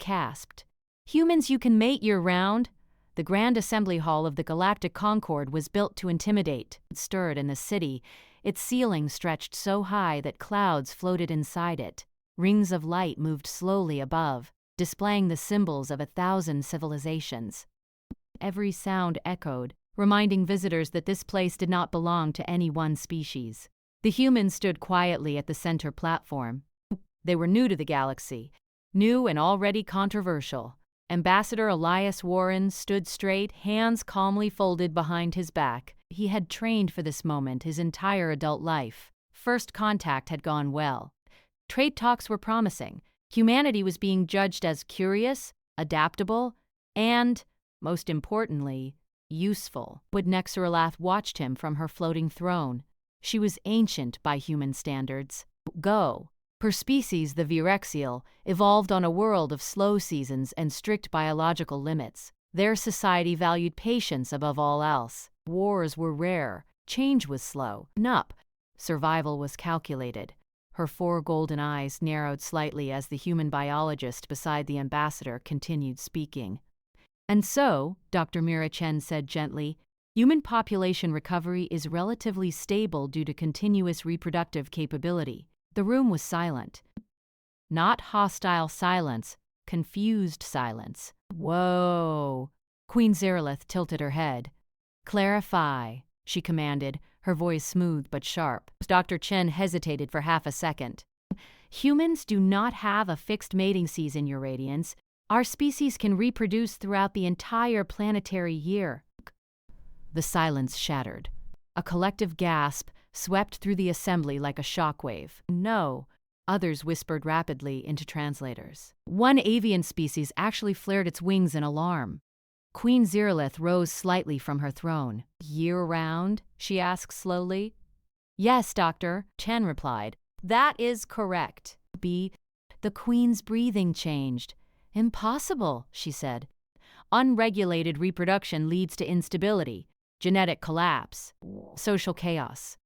Gasped. "Humans you can mate year-round?" The Grand Assembly Hall of the Galactic Concord was built to intimidate. It stirred in the city. Its ceiling stretched so high that clouds floated inside it. Rings of light moved slowly above, displaying the symbols of 1,000 civilizations. Every sound echoed, reminding visitors that this place did not belong to any one species. The humans stood quietly at the center platform. They were new to the galaxy, new and already controversial. Ambassador Elias Warren stood straight, hands calmly folded behind his back. He had trained for this moment his entire adult life. First contact had gone well. Trade talks were promising. Humanity was being judged as curious, adaptable, and, most importantly, useful. Nexeralath watched him from her floating throne. She was ancient by human standards. Go. Her species, the Virexial, evolved on a world of slow seasons and strict biological limits. Their society valued patience above all else. Wars were rare. Change was slow. Nup. Survival was calculated. Her 4 golden eyes narrowed slightly as the human biologist beside the ambassador continued speaking. "And so," Dr. Mira Chen said gently, "human population recovery is relatively stable due to continuous reproductive capability." The room was silent. Not hostile silence, confused silence. "Whoa." Queen Zerlith tilted her head. "Clarify," she commanded, her voice smooth but sharp. Dr. Chen hesitated for half a second. "Humans do not have a fixed mating season, Your Radiance. Our species can reproduce throughout the entire planetary year." The silence shattered. A collective gasp swept through the assembly like a shockwave. "No," others whispered rapidly into translators. One avian species actually flared its wings in alarm. Queen Zerlith rose slightly from her throne. "Year-round?" she asked slowly. "Yes, Doctor," Chen replied. "That is correct." The Queen's breathing changed. "Impossible," she said. "Unregulated reproduction leads to instability, genetic collapse, social chaos."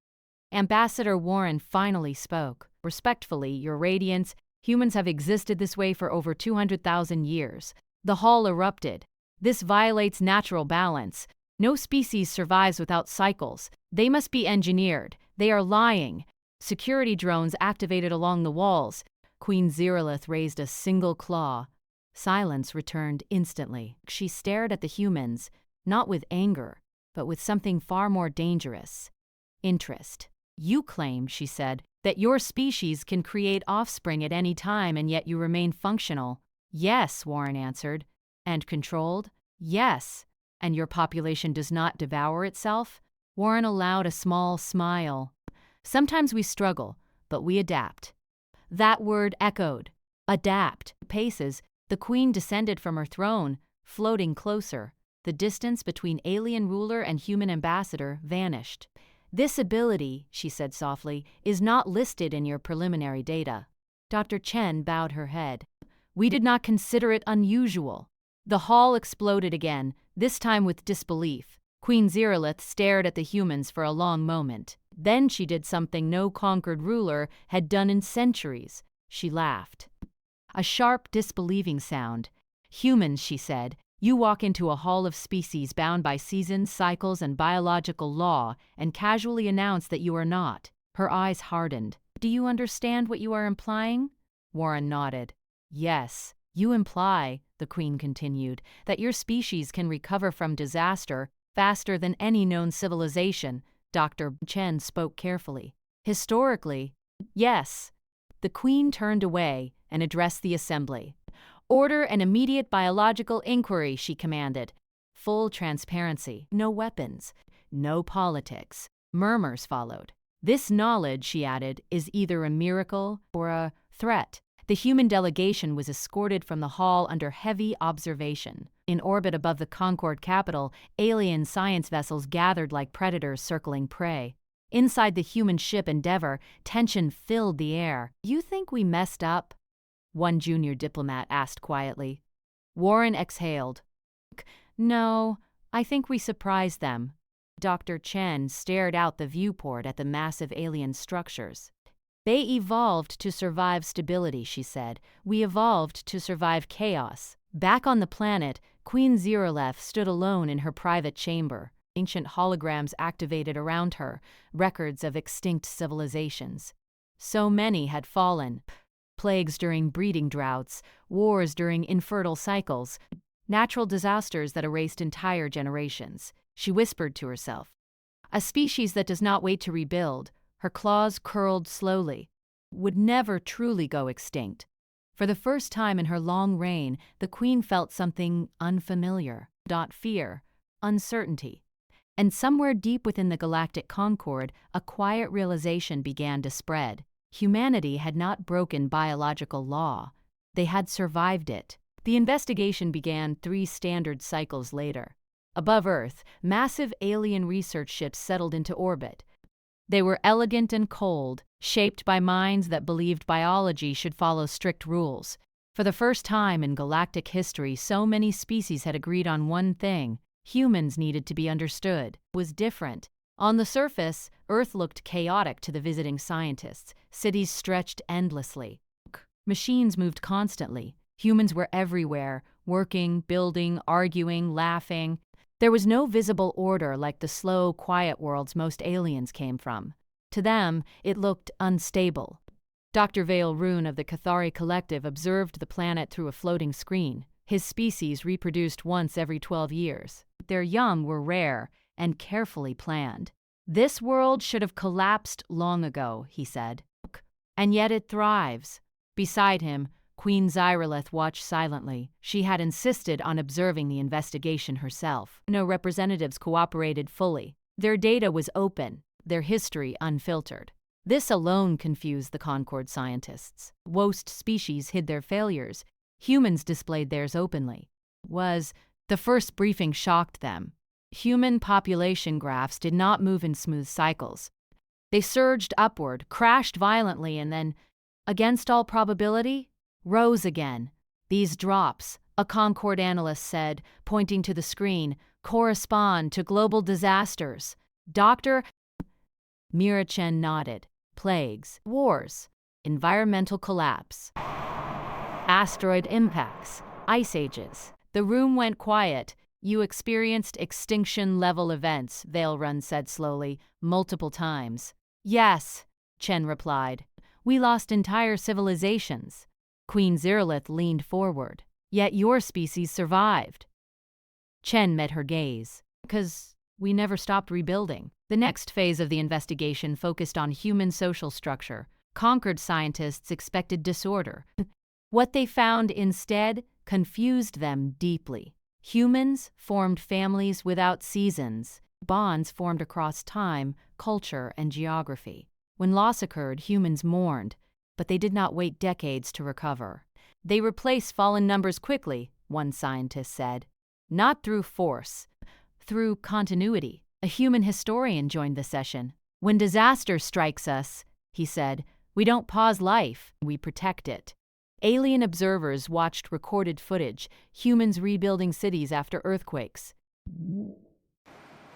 Ambassador Warren finally spoke. "Respectfully, Your Radiance, humans have existed this way for over 200,000 years. The hall erupted. This violates natural balance. No species survives without cycles. They must be engineered. They are lying. Security drones activated along the walls." Queen Zerlith raised a single claw. Silence returned instantly. She stared at the humans, not with anger, but with something far more dangerous. Interest. "You claim," she said, "that your species can create offspring at any time and yet you remain functional." "Yes," Warren answered. "And controlled?" "Yes." "And your population does not devour itself?" Warren allowed a small smile. "Sometimes we struggle, but we adapt." That word echoed. Adapt. Paces, the Queen descended from her throne, floating closer. The distance between alien ruler and human ambassador vanished. "This ability," she said softly, "is not listed in your preliminary data." Dr. Chen bowed her head. "We did not consider it unusual." The hall exploded again, this time with disbelief. Queen Zerlith stared at the humans for a long moment. Then she did something no conquered ruler had done in centuries. She laughed. A sharp, disbelieving sound. "Humans," she said, "you walk into a hall of species bound by seasons, cycles, and biological law, and casually announce that you are not." Her eyes hardened. "Do you understand what you are implying?" Warren nodded. "Yes. You imply," the Queen continued, "that your species can recover from disaster faster than any known civilization." Dr. Chen spoke carefully. "Historically, yes." The Queen turned away and addressed the assembly. "Order an immediate biological inquiry," she commanded. Full transparency, no weapons, no politics. Murmurs followed. "This knowledge," she added, "is either a miracle or a threat." The human delegation was escorted from the hall under heavy observation. In orbit above the Concord capital, alien science vessels gathered like predators circling prey. Inside the human ship Endeavour, tension filled the air. "You think we messed up?" one junior diplomat asked quietly. Warren exhaled. "No, I think we surprised them." Dr. Chen stared out the viewport at the massive alien structures. They evolved to survive stability, she said. We evolved to survive chaos. Back on the planet, Queen Zeroleth stood alone in her private chamber. Ancient holograms activated around her, records of extinct civilizations. So many had fallen. Plagues during breeding droughts, wars during infertile cycles, natural disasters that erased entire generations. She whispered to herself. A species that does not wait to rebuild, her claws curled slowly, would never truly go extinct. For the first time in her long reign, the queen felt something unfamiliar, not fear, uncertainty. And somewhere deep within the galactic concord, a quiet realization began to spread. Humanity had not broken biological law. They had survived it. The investigation began 3 standard cycles later. Above Earth, massive alien research ships settled into orbit. They were elegant and cold, shaped by minds that believed biology should follow strict rules. For the first time in galactic history, so many species had agreed on one thing: humans needed to be understood. It was different. On the surface, Earth looked chaotic to the visiting scientists. Cities stretched endlessly. Machines moved constantly. Humans were everywhere, working, building, arguing, laughing. There was no visible order like the slow, quiet worlds most aliens came from. To them, it looked unstable. Dr. Vale Rune of the Cathari Collective observed the planet through a floating screen. His species reproduced once every 12 years. Their young were rare and carefully planned. This world should have collapsed long ago, he said. And yet it thrives. Beside him, Queen Zeroleth watched silently. She had insisted on observing the investigation herself. No representatives cooperated fully. Their data was open, their history unfiltered. This alone confused the Concord scientists. Most species hid their failures. Humans displayed theirs openly. The first briefing shocked them. Human population graphs did not move in smooth cycles. They surged upward, crashed violently, and then, against all probability, rose again. These drops, a Concord analyst said, pointing to the screen, correspond to global disasters. Dr. Mirachen nodded. Plagues, wars, environmental collapse, asteroid impacts, ice ages. The room went quiet. You experienced extinction-level events, Vale Rune said slowly, multiple times. Yes, Chen replied. We lost entire civilizations. Queen Zeroleth leaned forward. Yet your species survived. Chen met her gaze. Because we never stopped rebuilding. The next phase of the investigation focused on human social structure. Conquered scientists expected disorder. What they found instead confused them deeply. Humans formed families without seasons. Bonds formed across time, culture, and geography. When loss occurred, humans mourned, but they did not wait decades to recover. They replaced fallen numbers quickly, one scientist said. Not through force, through continuity. A human historian joined the session. When disaster strikes us, he said, we don't pause life, we protect it. Alien observers watched recorded footage, humans rebuilding cities after earthquakes.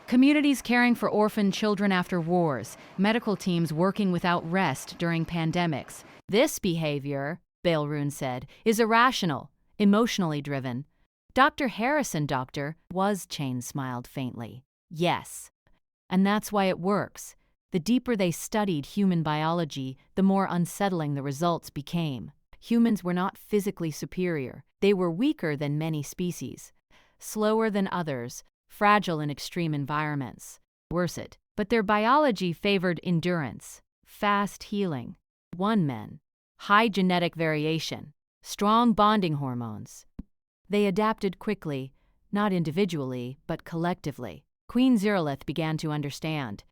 Communities caring for orphaned children after wars, medical teams working without rest during pandemics. This behavior, Vale Rune said, is irrational, emotionally driven. Dr. Harrison, Chain smiled faintly. Yes. And that's why it works. The deeper they studied human biology, the more unsettling the results became. Humans were not physically superior. They were weaker than many species, slower than others, fragile in extreme environments. Worse it. But their biology favored endurance, fast healing, men, high genetic variation, strong bonding hormones. They adapted quickly, not individually, but collectively. Queen Zeroleth began to understand.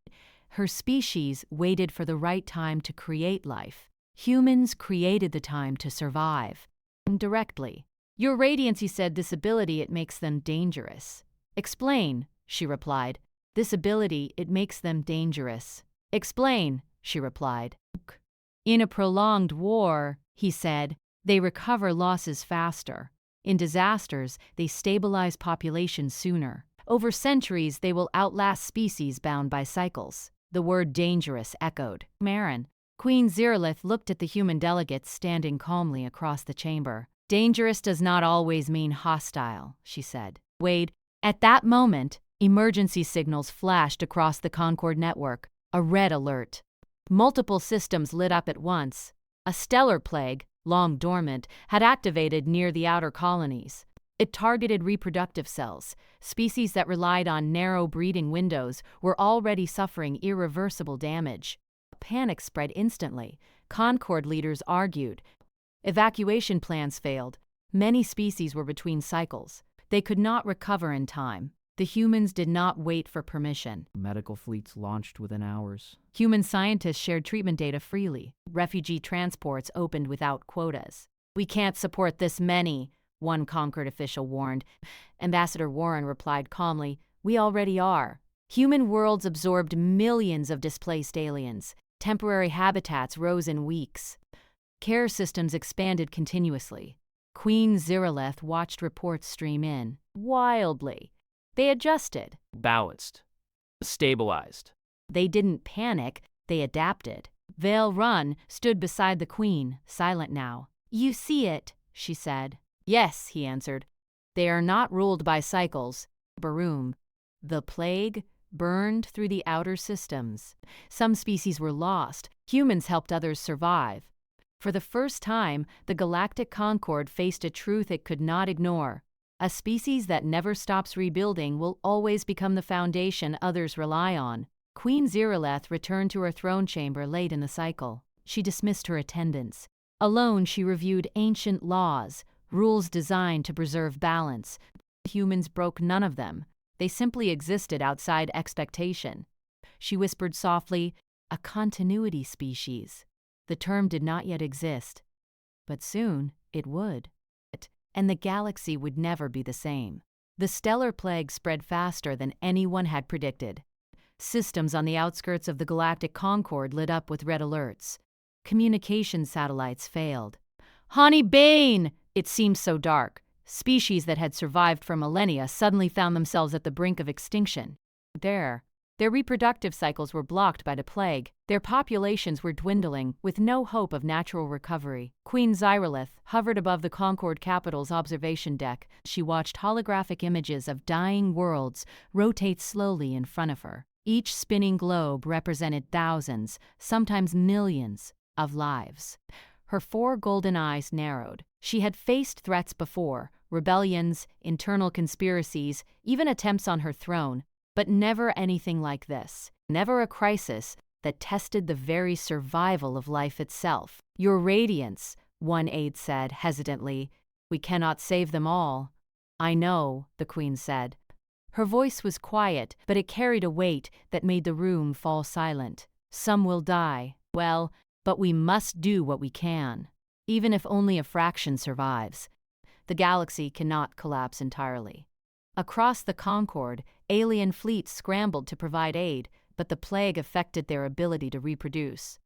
Her species waited for the right time to create life. Humans created the time to survive. Directly. Your radiance, he said, this ability, it makes them dangerous. Explain, she replied. This ability, it makes them dangerous. Explain, she replied. In a prolonged war, he said, they recover losses faster. In disasters, they stabilize populations sooner. Over centuries, they will outlast species bound by cycles. The word dangerous echoed. Marin. Queen Zirlith looked at the human delegates standing calmly across the chamber. Dangerous does not always mean hostile, she said. Wade, at that moment, emergency signals flashed across the Concord network, a red alert. Multiple systems lit up at once. A stellar plague, long dormant, had activated near the outer colonies. It targeted reproductive cells. Species that relied on narrow breeding windows were already suffering irreversible damage. Panic spread instantly. Concord leaders argued. Evacuation plans failed. Many species were between cycles. They could not recover in time. The humans did not wait for permission. Medical fleets launched within hours. Human scientists shared treatment data freely. Refugee transports opened without quotas. We can't support this many, one Concord official warned. Ambassador Warren replied calmly, we already are. Human worlds absorbed millions of displaced aliens. Temporary habitats rose in weeks. Care systems expanded continuously. Queen Zirlith watched reports stream in. Wildly. They adjusted. Balanced. Stabilized. They didn't panic, they adapted. Vale Run stood beside the Queen, silent now. You see it, she said. Yes, he answered. They are not ruled by cycles. Baroom. The plague burned through the outer systems. Some species were lost. Humans helped others survive. For the first time, the Galactic Concord faced a truth it could not ignore. A species that never stops rebuilding will always become the foundation others rely on. Queen Zirlith returned to her throne chamber late in the cycle. She dismissed her attendants. Alone, she reviewed ancient laws, rules designed to preserve balance. Humans broke none of them. They simply existed outside expectation. She whispered softly, a continuity species. The term did not yet exist, but soon it would. And the galaxy would never be the same. The stellar plague spread faster than anyone had predicted. Systems on the outskirts of the Galactic Concord lit up with red alerts. Communication satellites failed. Honey Bane! It seemed so dark. Species that had survived for millennia suddenly found themselves at the brink of extinction. Their reproductive cycles were blocked by the plague. Their populations were dwindling, with no hope of natural recovery. Queen Zirlith hovered above the Concord capital's observation deck. She watched holographic images of dying worlds rotate slowly in front of her. Each spinning globe represented thousands, sometimes millions, of lives. Her 4 golden eyes narrowed. She had faced threats before, rebellions, internal conspiracies, even attempts on her throne. But never anything like this. Never a crisis that tested the very survival of life itself. Your radiance, one aide said hesitantly. We cannot save them all. I know, the Queen said. Her voice was quiet, but it carried a weight that made the room fall silent. Some will die. Well, but we must do what we can. Even if only a fraction survives. The galaxy cannot collapse entirely. Across the Concord, alien fleets scrambled to provide aid, but the plague affected their ability to reproduce.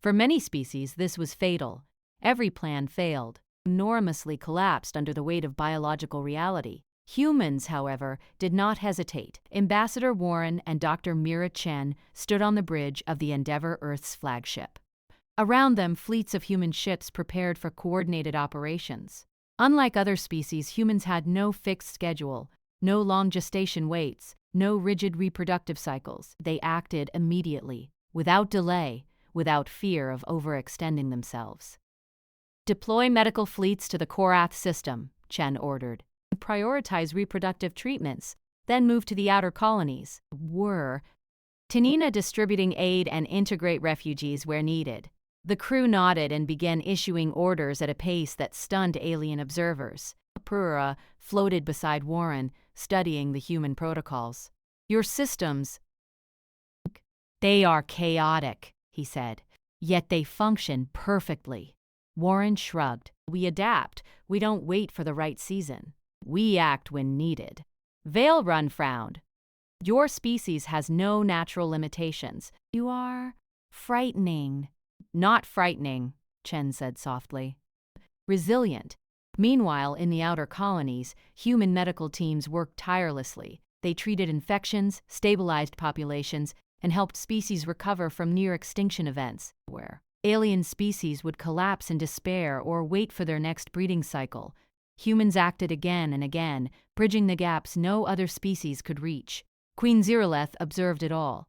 For many species, this was fatal. Every plan failed, enormously collapsed under the weight of biological reality. Humans, however, did not hesitate. Ambassador Warren and Dr. Mira Chen stood on the bridge of the Endeavour Earth's flagship. Around them, fleets of human ships prepared for coordinated operations. Unlike other species, humans had no fixed schedule, no long gestation waits, no rigid reproductive cycles. They acted immediately, without delay, without fear of overextending themselves. Deploy medical fleets to the Korath system, Chen ordered. Prioritize reproductive treatments, then move to the outer colonies. Tanina distributing aid and integrate refugees where needed. The crew nodded and began issuing orders at a pace that stunned alien observers. Pura floated beside Warren, studying the human protocols. Your systems, they are chaotic, he said, yet they function perfectly. Warren shrugged. We adapt. We don't wait for the right season. We act when needed. Vale Run frowned. Your species has no natural limitations. You are frightening. Not frightening, Chen said softly. Resilient. Meanwhile, in the outer colonies, human medical teams worked tirelessly. They treated infections, stabilized populations, and helped species recover from near-extinction events, where alien species would collapse in despair or wait for their next breeding cycle. Humans acted again and again, bridging the gaps no other species could reach. Queen Ziraleth observed it all.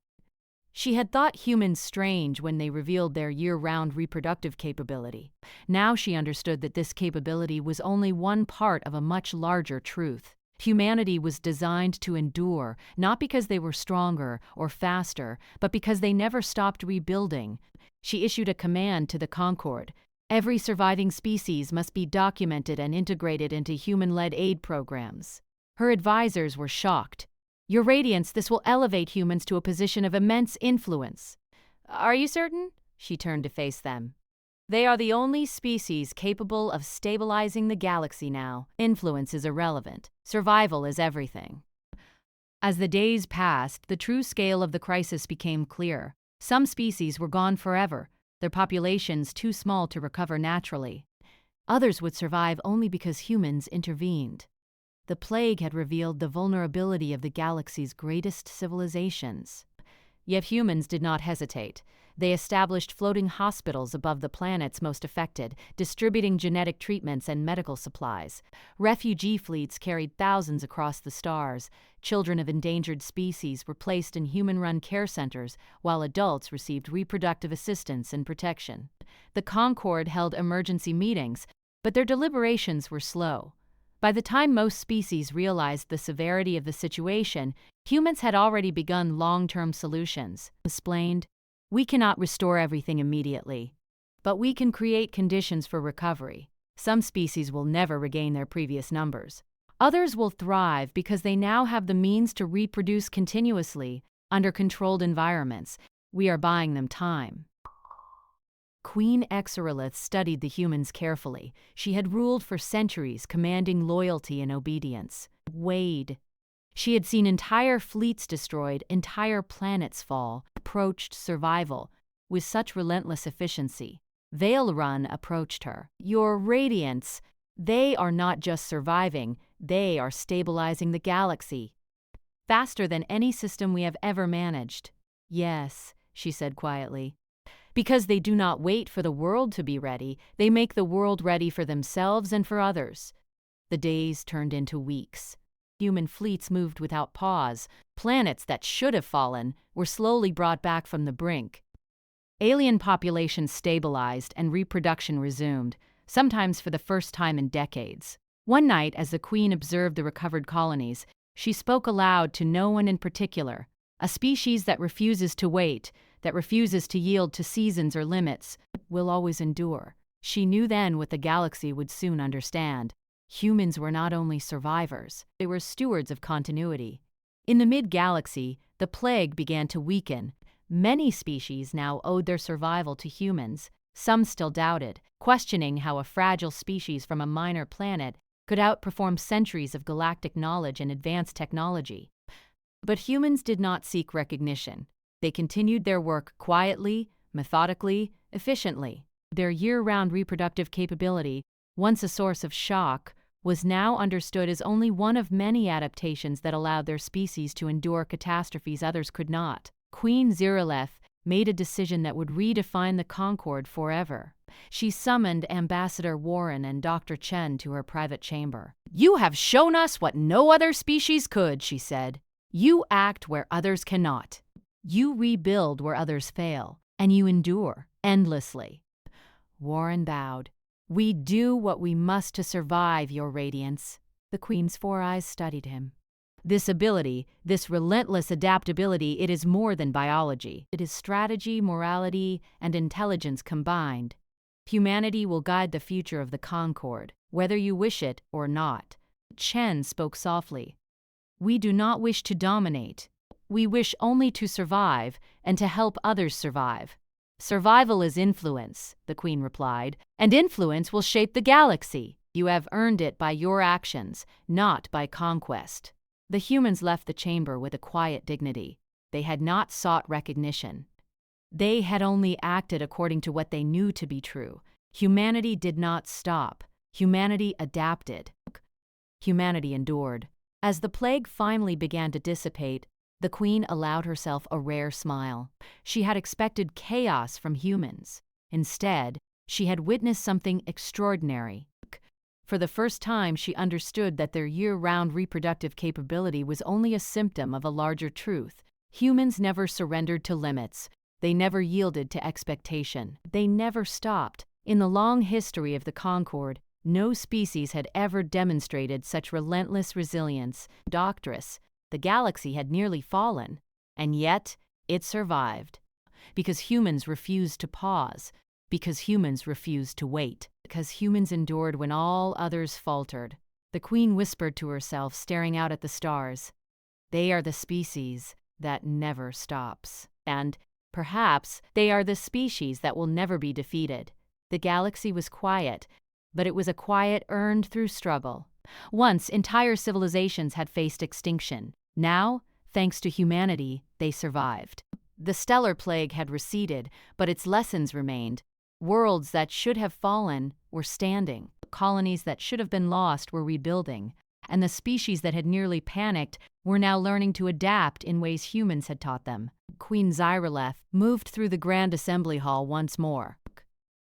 She had thought humans strange when they revealed their year-round reproductive capability. Now she understood that this capability was only one part of a much larger truth. Humanity was designed to endure, not because they were stronger or faster, but because they never stopped rebuilding. She issued a command to the Concord. Every surviving species must be documented and integrated into human-led aid programs. Her advisors were shocked. "Your Radiance, this will elevate humans to a position of immense influence." "Are you certain?" She turned to face them. "They are the only species capable of stabilizing the galaxy now. Influence is irrelevant. Survival is everything." As the days passed, the true scale of the crisis became clear. Some species were gone forever, their populations too small to recover naturally. Others would survive only because humans intervened. The plague had revealed the vulnerability of the galaxy's greatest civilizations. Yet humans did not hesitate. They established floating hospitals above the planets most affected, distributing genetic treatments and medical supplies. Refugee fleets carried thousands across the stars. Children of endangered species were placed in human-run care centers, while adults received reproductive assistance and protection. The Concord held emergency meetings, but their deliberations were slow. By the time most species realized the severity of the situation, humans had already begun long-term solutions. Explained, "We cannot restore everything immediately, but we can create conditions for recovery. Some species will never regain their previous numbers. Others will thrive because they now have the means to reproduce continuously under controlled environments. We are buying them time." Queen Exoralith studied the humans carefully. She had ruled for centuries, commanding loyalty and obedience. Wade. She had seen entire fleets destroyed, entire planets fall, approached survival with such relentless efficiency. Veil Run approached her. "Your Radiance, they are not just surviving, they are stabilizing the galaxy. Faster than any system we have ever managed." "Yes," she said quietly. "Because they do not wait for the world to be ready, they make the world ready for themselves and for others." The days turned into weeks. Human fleets moved without pause. Planets that should have fallen were slowly brought back from the brink. Alien populations stabilized and reproduction resumed, sometimes for the first time in decades. One night, as the Queen observed the recovered colonies, she spoke aloud to no one in particular. "A species that refuses to wait, that refuses to yield to seasons or limits, will always endure." She knew then what the galaxy would soon understand. Humans were not only survivors, they were stewards of continuity. In the mid-galaxy, the plague began to weaken. Many species now owed their survival to humans. Some still doubted, questioning how a fragile species from a minor planet could outperform centuries of galactic knowledge and advanced technology. But humans did not seek recognition. They continued their work quietly, methodically, efficiently. Their year-round reproductive capability, once a source of shock, was now understood as only one of many adaptations that allowed their species to endure catastrophes others could not. Queen Ziraleth made a decision that would redefine the Concord forever. She summoned Ambassador Warren and Dr. Chen to her private chamber. "You have shown us what no other species could," she said. "You act where others cannot. You rebuild where others fail, and you endure endlessly." Warren bowed. "We do what we must to survive, Your Radiance." The Queen's 4 eyes studied him. "This ability, this relentless adaptability, it is more than biology. It is strategy, morality, and intelligence combined. Humanity will guide the future of the Concord, whether you wish it or not." Chen spoke softly. "We do not wish to dominate. We wish only to survive and to help others survive." "Survival is influence," the Queen replied, "and influence will shape the galaxy. You have earned it by your actions, not by conquest." The humans left the chamber with a quiet dignity. They had not sought recognition. They had only acted according to what they knew to be true. Humanity did not stop. Humanity adapted. Humanity endured. As the plague finally began to dissipate, The Queen allowed herself a rare smile. She had expected chaos from humans. Instead, she had witnessed something extraordinary. For the first time, she understood that their year-round reproductive capability was only a symptom of a larger truth. Humans never surrendered to limits. They never yielded to expectation. They never stopped. In the long history of the Concord, no species had ever demonstrated such relentless resilience. Doctress, the galaxy had nearly fallen, and yet it survived. Because humans refused to pause. Because humans refused to wait. Because humans endured when all others faltered. The Queen whispered to herself, staring out at the stars. They are the species that never stops. And, perhaps, they are the species that will never be defeated. The galaxy was quiet, but it was a quiet earned through struggle. Once, entire civilizations had faced extinction. Now, thanks to humanity, they survived. The stellar plague had receded, but its lessons remained. Worlds that should have fallen were standing. Colonies that should have been lost were rebuilding. And the species that had nearly panicked were now learning to adapt in ways humans had taught them. Queen Zyraleth moved through the Grand Assembly Hall once more.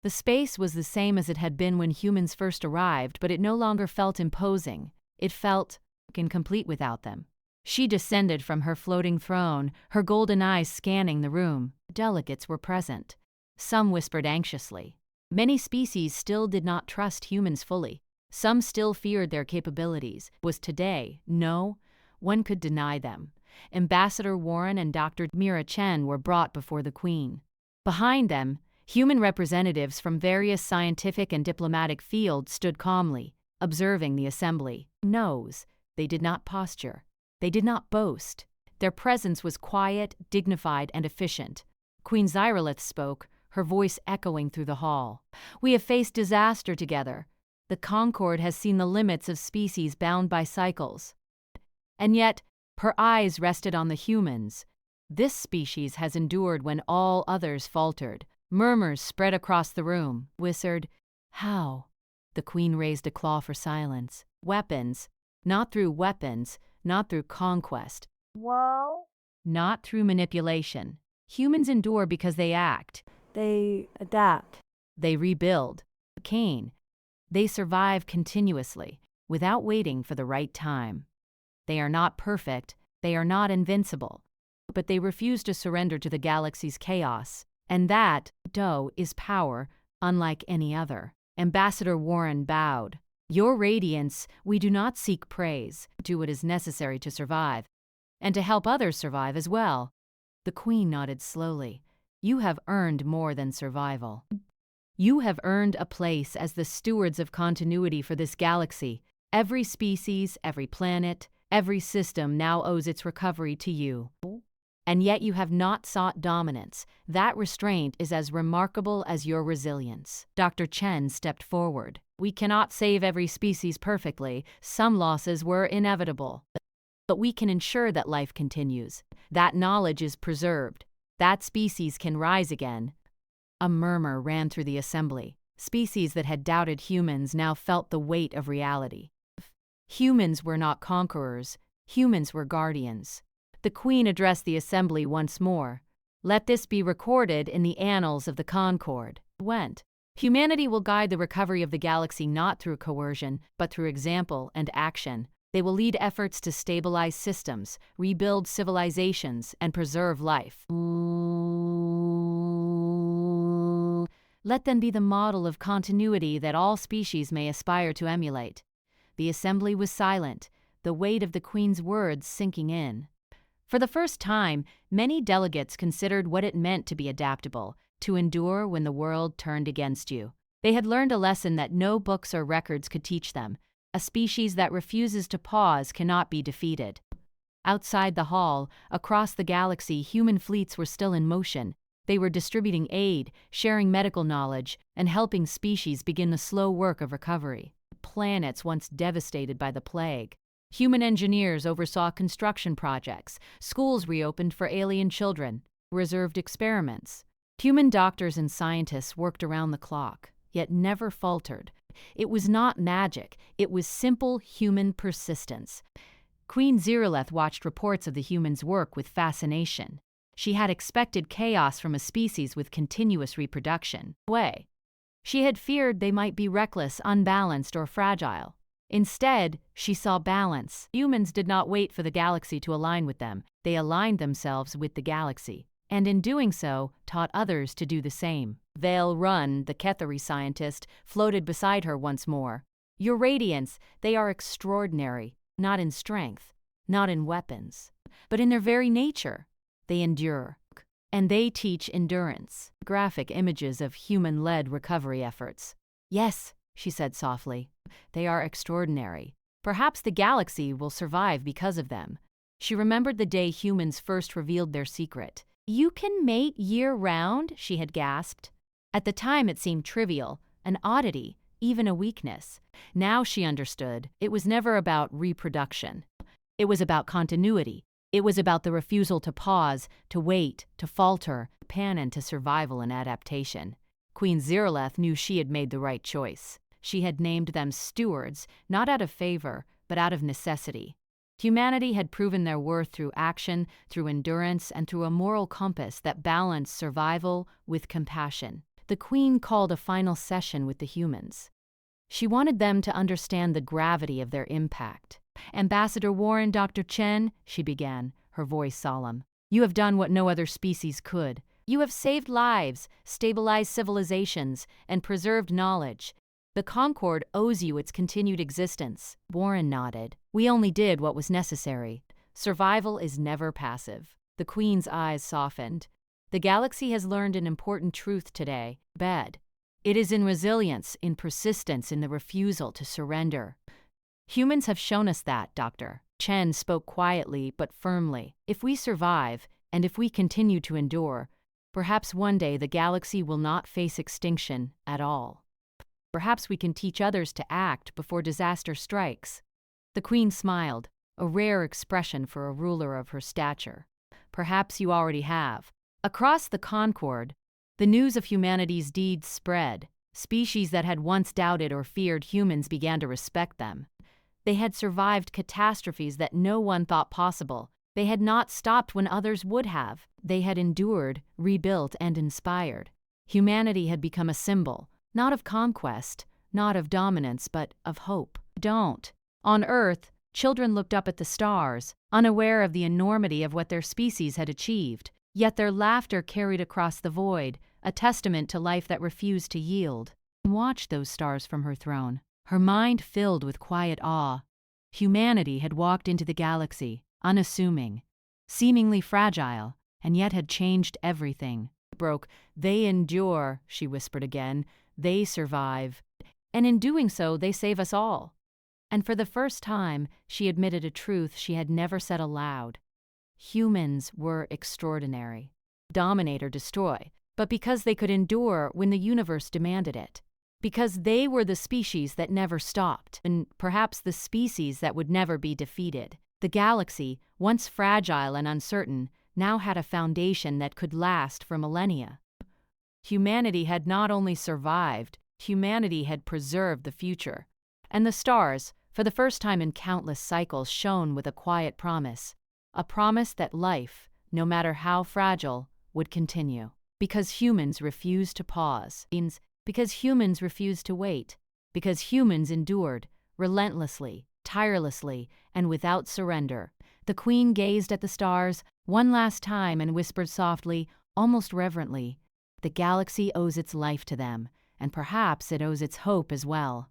The space was the same as it had been when humans first arrived, but it no longer felt imposing. It felt incomplete without them. She descended from her floating throne, her golden eyes scanning the room. Delegates were present. Some whispered anxiously. Many species still did not trust humans fully. Some still feared their capabilities. Was today, no, one could deny them. Ambassador Warren and Dr. Mira Chen were brought before the Queen. Behind them, human representatives from various scientific and diplomatic fields stood calmly, observing the assembly. Nose, they did not posture. They did not boast. Their presence was quiet, dignified, and efficient. Queen Zyraleth spoke, her voice echoing through the hall. We have faced disaster together. The Concord has seen the limits of species bound by cycles. And yet, her eyes rested on the humans. This species has endured when all others faltered. Murmurs spread across the room. Whispered, "How?" The Queen raised a claw for silence. Weapons. Not through weapons. Not through conquest. Whoa. Not through manipulation. Humans endure because they act. They adapt. They rebuild. Cain. They survive continuously, without waiting for the right time. They are not perfect, they are not invincible, but they refuse to surrender to the galaxy's chaos. And that, Doe, is power, unlike any other. Ambassador Warren bowed. Your radiance, we do not seek praise. Do what is necessary to survive, and to help others survive as well. The Queen nodded slowly. You have earned more than survival. You have earned a place as the stewards of continuity for this galaxy. Every species, every planet, every system now owes its recovery to you. And yet you have not sought dominance. That restraint is as remarkable as your resilience. Dr. Chen stepped forward. We cannot save every species perfectly. Some losses were inevitable. But we can ensure that life continues. That knowledge is preserved. That species can rise again. A murmur ran through the assembly. Species that had doubted humans now felt the weight of reality. Humans were not conquerors. Humans were guardians. The Queen addressed the assembly once more. Let this be recorded in the annals of the Concord. Went. Humanity will guide the recovery of the galaxy not through coercion, but through example and action. They will lead efforts to stabilize systems, rebuild civilizations, and preserve life. Let them be the model of continuity that all species may aspire to emulate. The assembly was silent, the weight of the Queen's words sinking in. For the first time, many delegates considered what it meant to be adaptable, to endure when the world turned against you. They had learned a lesson that no books or records could teach them. A species that refuses to pause cannot be defeated. Outside the hall, across the galaxy, human fleets were still in motion. They were distributing aid, sharing medical knowledge, and helping species begin the slow work of recovery. Planets once devastated by the plague. Human engineers oversaw construction projects. Schools reopened for alien children. Reserved experiments. Human doctors and scientists worked around the clock, yet never faltered. It was not magic. It was simple human persistence. Queen Ziraleth watched reports of the humans' work with fascination. She had expected chaos from a species with continuous reproduction. She had feared they might be reckless, unbalanced, or fragile. Instead, she saw balance. Humans did not wait for the galaxy to align with them. They aligned themselves with the galaxy, and in doing so, taught others to do the same. Vale Run, the Kethari scientist, floated beside her once more. Your radiance, they are extraordinary, not in strength, not in weapons, but in their very nature. They endure, and they teach endurance. Graphic images of human-led recovery efforts. Yes, she said softly, they are extraordinary. Perhaps the galaxy will survive because of them. She remembered the day humans first revealed their secret. You can mate year-round, she had gasped. At the time it seemed trivial, an oddity, even a weakness. Now she understood. It was never about reproduction. It was about continuity. It was about the refusal to pause, to wait, to falter, pan to survival and adaptation. Queen Ziraleth knew she had made the right choice. She had named them Stewards, not out of favor, but out of necessity. Humanity had proven their worth through action, through endurance, and through a moral compass that balanced survival with compassion. The Queen called a final session with the humans. She wanted them to understand the gravity of their impact. Ambassador Warren, Dr. Chen, she began, her voice solemn. You have done what no other species could. You have saved lives, stabilized civilizations, and preserved knowledge. The Concord owes you its continued existence. Warren nodded. We only did what was necessary. Survival is never passive. The Queen's eyes softened. The galaxy has learned an important truth today. It is in resilience, in persistence, in the refusal to surrender. Humans have shown us that, Doctor. Chen spoke quietly but firmly. If we survive, and if we continue to endure, perhaps one day the galaxy will not face extinction at all. Perhaps we can teach others to act before disaster strikes. The Queen smiled, a rare expression for a ruler of her stature. Perhaps you already have. Across the Concord, the news of humanity's deeds spread. Species that had once doubted or feared humans began to respect them. They had survived catastrophes that no one thought possible. They had not stopped when others would have. They had endured, rebuilt, and inspired. Humanity had become a symbol, not of conquest, not of dominance, but of hope. On Earth, children looked up at the stars, unaware of the enormity of what their species had achieved. Yet their laughter carried across the void, a testament to life that refused to yield. Watched those stars from her throne, her mind filled with quiet awe. Humanity had walked into the galaxy, unassuming, seemingly fragile, and yet had changed everything. They endure, she whispered again. They survive. And in doing so, they save us all. And for the first time, she admitted a truth she had never said aloud. Humans were extraordinary. Dominate or destroy, but because they could endure when the universe demanded it. Because they were the species that never stopped, and perhaps the species that would never be defeated. The galaxy, once fragile and uncertain, now had a foundation that could last for millennia. Humanity had not only survived, humanity had preserved the future. And the stars, for the first time in countless cycles, shone with a quiet promise. A promise that life, no matter how fragile, would continue. Because humans refused to pause. Because humans refused to wait. Because humans endured, relentlessly, tirelessly, and without surrender. The Queen gazed at the stars one last time and whispered softly, almost reverently, the galaxy owes its life to them, and perhaps it owes its hope as well.